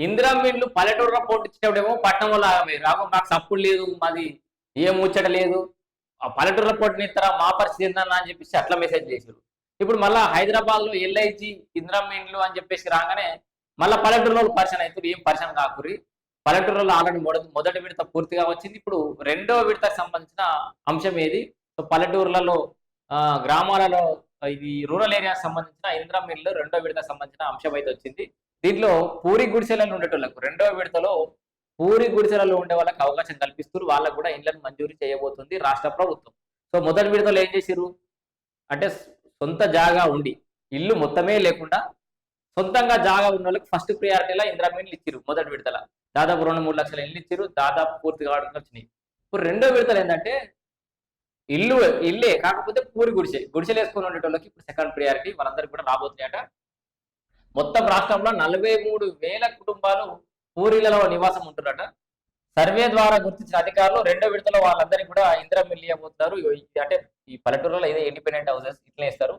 ఇందిరమ్మ ఇండ్లు పల్లెటూరులో పోటీచ్చినప్పుడేమో పట్టణం వల్ల రాబో మాకు సప్పుడు లేదు, మాది ఏం ముచ్చట లేదు, ఆ పల్లెటూరులో పోటీనిస్తారా మా పరిస్థితి ఏందన్నా అని చెప్పేసి అట్లా మెసేజ్ చేశారు. ఇప్పుడు మళ్ళా హైదరాబాద్ లో ఎల్ఐజి ఇందిరమ్మ ఇండ్లు అని చెప్పేసి రాగానే మళ్ళీ పల్లెటూరులో పరిచయం అవుతారు. ఏం పరిచయం కాకురి, పల్లెటూరులో ఆల్రెడీ మొదటి విడత పూర్తిగా వచ్చింది. ఇప్పుడు రెండో విడతకు సంబంధించిన అంశం ఏది, సో పల్లెటూర్లలో గ్రామాలలో ఇది రూరల్ ఏరియాకి సంబంధించిన ఇందిరమ్మ ఇల్లు రెండో విడతకు సంబంధించిన అంశం అయితే వచ్చింది. దీంట్లో పూరి గుడిసెలలో ఉండేటోళ్లకు రెండో విడతలో పూరి గుడిసెలలో ఉండే వాళ్ళకి అవకాశం కల్పిస్తూ వాళ్ళకు కూడా ఇళ్లను మంజూరు చేయబోతుంది రాష్ట్ర ప్రభుత్వం. సో మొదటి విడతలో ఏం చేసిరు అంటే సొంత జాగా ఉండి ఇల్లు మొత్తమే లేకుండా సొంతంగా జాగా ఉన్న వాళ్ళకి ఫస్ట్ ప్రియారిటీలో ఇందిరమ్మ ఇల్లు ఇచ్చిరు. మొదటి విడతల దాదాపు 2-3 లక్షల ఇల్లు ఇచ్చిరు, దాదాపు పూర్తిగా వాడుకుని వచ్చినాయి. ఇప్పుడు రెండో విడతలు ఏంటంటే ఇల్లే కాకపోతే పూరి గుడిసెలు వేసుకుని ఉండేటోళ్ళకి ఇప్పుడు సెకండ్ ప్రియారిటీ వాళ్ళందరికీ కూడా రాబోతున్నాయట. మొత్తం రాష్ట్రంలో 43,000 కుటుంబాలు పూరిలలో నివాసం ఉంటున్నట. సర్వే ద్వారా గుర్తించిన అధికారులు రెండో విడతలో వాళ్ళందరికీ కూడా ఇందిరమ్మ ఇల్లు ఇవ్వబోతున్నారు. అంటే ఈ పల్లెటూరులో ఇదే ఇండిపెండెంట్ హౌసెస్ ఇట్లా ఇస్తారు.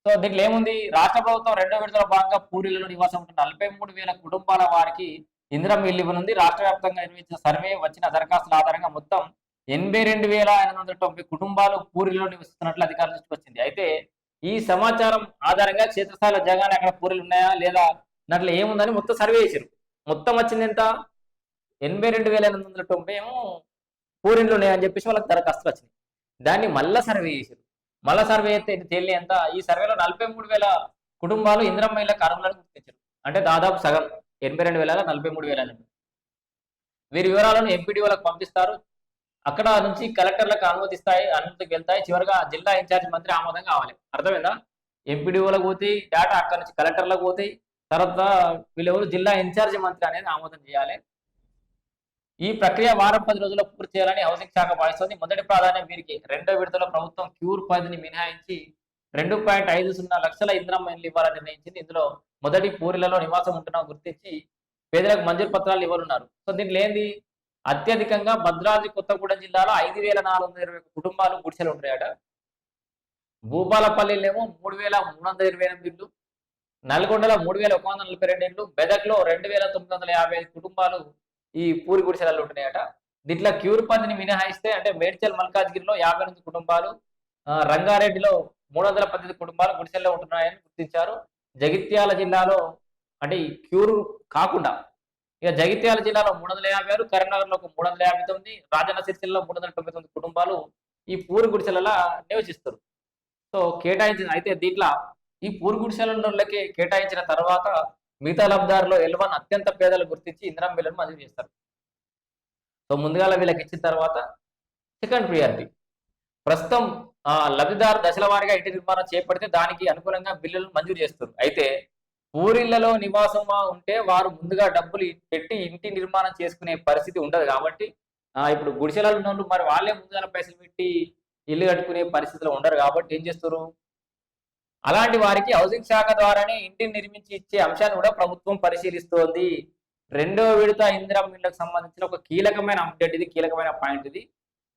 సో దీంట్లో ఏముంది, రాష్ట్ర ప్రభుత్వం రెండో విడతలో భాగంగా పూరిలలో నివాసం ఉంటున్న 43,000 కుటుంబాల వారికి ఇందిరమ్మ ఇల్లు ఇవ్వనుంది. రాష్ట్ర వ్యాప్తంగా నిర్వహించిన సర్వే వచ్చిన దరఖాస్తుల ఆధారంగా మొత్తం 82,890 కుటుంబాలు పూరిలో నివసిస్తున్నట్లు అధికారుల దృష్టికి వచ్చింది. అయితే ఈ సమాచారం ఆధారంగా క్షేత్రస్థాయిలో జగన్ అక్కడ పూరీలు ఉన్నాయా లేదా దాంట్లో ఏముందని మొత్తం సర్వే చేశారు. మొత్తం వచ్చింది ఎంత, 82,890 ఏమో పూరిలు ఉన్నాయని చెప్పేసి వాళ్ళకి దరఖాస్తులు వచ్చినాయి. దాన్ని మళ్ళా సర్వే చేశారు. మళ్ళా సర్వే అయితే తేలి ఎంత, ఈ సర్వేలో 43,000 కుటుంబాలు ఇందిరమ్మ ఇళ్ళకి అర్హులను గుర్తించారు. అంటే దాదాపు సగం 82,000 43,000. వీరి వివరాలను ఎంపీడీఓలకు పంపిస్తారు. అక్కడ నుంచి కలెక్టర్లకు అనుమతికి వెళ్తాయి. చివరిగా జిల్లా ఇన్ఛార్జ్ మంత్రి ఆమోదం కావాలి. అర్థమైందా, ఎంపీడీఓలకు పోతాయి డేటా, అక్కడ నుంచి కలెక్టర్లకు పోతాయి, తర్వాత వీళ్ళెవరు జిల్లా ఇన్ఛార్జ్ మంత్రి అనేది ఆమోదం చేయాలి. ఈ ప్రక్రియ వారం 10 రోజుల్లో పూర్తి చేయాలని హౌసింగ్ శాఖ భావిస్తుంది. మొదటి ప్రాధాన్యం వీరికి. రెండో విడతలో ప్రభుత్వం క్యూర్ పరిధిని మినహాయించి 2.50 లక్షల ఇందిరమ్మ ఇల్లు ఇవ్వాలని నిర్ణయించింది. ఇందులో మొదటి పూరిలలో నివాసం ఉంటున్న గుర్తించి పేదలకు మంజూరు పత్రాలు ఇవ్వనున్నారు. సో దీంట్లో ఏంది, అత్యధికంగా భద్రాద్రి కొత్తగూడెం జిల్లాలో 5,420 కుటుంబాలు గుడిసెలు ఉంటాయట. భూపాలపల్లిలో 3,328 ఇళ్ళు, నల్గొండలో 3,142 ఇళ్ళు, మెదక్లో 2,955 కుటుంబాలు ఈ పూరి గుడిసెలలో ఉంటున్నాయట. దీంట్లో క్యూర్ పరిధిని మినహాయిస్తే అంటే మేడ్చల్ మల్కాజ్గిరిలో 58 కుటుంబాలు, రంగారెడ్డిలో 318 కుటుంబాలు గుడిసెల్లో ఉంటున్నాయని గుర్తించారు. జగిత్యాల జిల్లాలో అంటే ఈ క్యూర్ కాకుండా ఇక జగిత్యాల జిల్లాలో 356, కరీంనగర్లో 359, రాజన్న సిరిసిల్లలో 399 కుటుంబాలు ఈ పూరి గుడిసెలలో నివసిస్తారు. సో కేటాయించిన అయితే దీంట్లో ఈ పూరి గుడిసెలకి కేటాయించిన తర్వాత మిగతా లబ్ధిదారులు L1 అత్యంత పేదలు గుర్తించి ఇందిరమ్మ ఇళ్లను మంజూరు చేస్తారు. సో ముందుగా వీళ్ళకి ఇచ్చిన తర్వాత సెకండ్ ప్రియారిటీ. ప్రస్తుతం లబ్ధిదారు దశల వారీగా ఇంటి నిర్మాణం చేపడితే దానికి అనుగుణంగా బిల్లులు మంజూరు చేస్తారు. అయితే పూరిళ్లలో నివాసమా ఉంటే వారు ముందుగా డబ్బులు పెట్టి ఇంటి నిర్మాణం చేసుకునే పరిస్థితి ఉండదు. కాబట్టి ఇప్పుడు గుడిసెలలో ఉన్న వాళ్ళు మరి వాళ్ళే ముందుగా పైసలు పెట్టి ఇల్లు కట్టుకునే పరిస్థితిలో ఉండరు. కాబట్టి ఏం చేస్తారు, అలాంటి వారికి హౌసింగ్ శాఖ ద్వారానే ఇంటిని నిర్మించి ఇచ్చే అంశాన్ని కూడా ప్రభుత్వం పరిశీలిస్తోంది. రెండో విడత ఇందిరమ్మ ఇళ్లకు సంబంధించిన ఒక కీలకమైన అప్డేట్ ఇది, కీలకమైన పాయింట్ ఇది.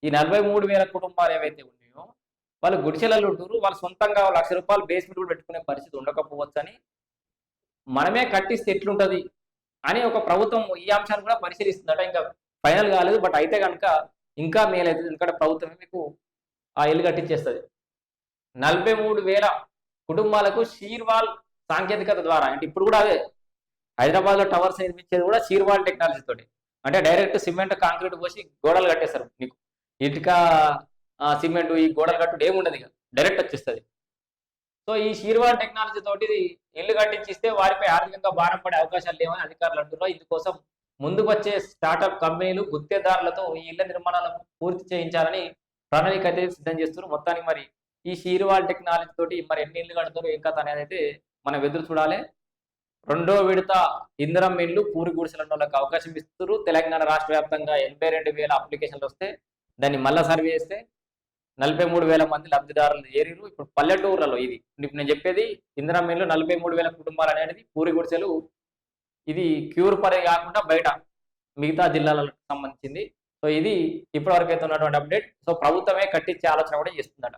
ఈ 43,000 కుటుంబాలు ఏవైతే ఉన్నాయో వాళ్ళు గుడిసెలలో ఉంటారు. వాళ్ళు సొంతంగా ₹1,00,000 బేస్మెంట్ కూడా పెట్టుకునే పరిస్థితి ఉండకపోవచ్చు అని, మనమే కట్టిస్తే ఎట్లుంటది అని ఒక ప్రభుత్వం ఈ అంశాన్ని కూడా పరిశీలిస్తుందట. ఇంకా ఫైనల్ కాలేదు, బట్ అయితే కనుక ఇంకా మేలైతుంది. ఎందుకంటే ప్రభుత్వమే మీకు ఆ ఇల్లు కట్టించేస్తుంది. 43,000 కుటుంబాలకు షీర్వాల్ సాంకేతికత ద్వారా, అంటే ఇప్పుడు కూడా అదే హైదరాబాద్ లో టవర్స్ నిర్మించేది కూడా షీర్వాల్ టెక్నాలజీ తోటి. అంటే డైరెక్ట్ సిమెంట్ కాంక్రీట్ పోసి గోడలు కట్టేస్తారు. మీకు ఇటుక సిమెంట్ ఈ గోడలు కట్టుడు ఏముండదు, ఇక డైరెక్ట్ వచ్చేస్తుంది. సో ఈ షీర్వాల్ టెక్నాలజీ తోటి ఇల్లు కట్టించిస్తే వారిపై ఆర్థికంగా భారం పడే అవకాశాలు లేవని అధికారులు అంటున్నారు. ఇందుకోసం ముందుకు వచ్చే స్టార్టప్ కంపెనీలు గుత్తేదారులతో ఈ ఇళ్ల నిర్మాణాలను పూర్తి చేయించాలని ప్రణాళిక అయితే సిద్ధం చేస్తున్నారు. మొత్తానికి మరి ఈ షీర్వాల్ టెక్నాలజీ తోటి మరి ఎన్ని ఇల్లు కడతారో ఏం కథ అనేది అయితే మనం ఎదురు చూడాలి. రెండో విడత ఇందిరమ్మ ఇల్లు పూరి గుడిసెల వాళ్ళకి అవకాశం ఇస్తున్నారు. తెలంగాణ రాష్ట్ర వ్యాప్తంగా 82,000 అప్లికేషన్లు వస్తే దాన్ని మళ్ళా సర్వే చేస్తే 43,000 మంది లబ్ధిదారులు ఏరిరు. ఇప్పుడు పల్లెటూర్లలో ఇది నేను చెప్పేది ఇందిరమ్మ ఇల్లు 43,000 కుటుంబాలు అనేది పూరి గుడిసెలు. ఇది క్యూర్ పరే కాకుండా బయట మిగతా జిల్లాలకు సంబంధించింది. సో ఇది ఇప్పటివరకు అయితే ఉన్నటువంటి అప్డేట్. సో ప్రభుత్వమే కట్టించే ఆలోచన కూడా చేస్తుందట.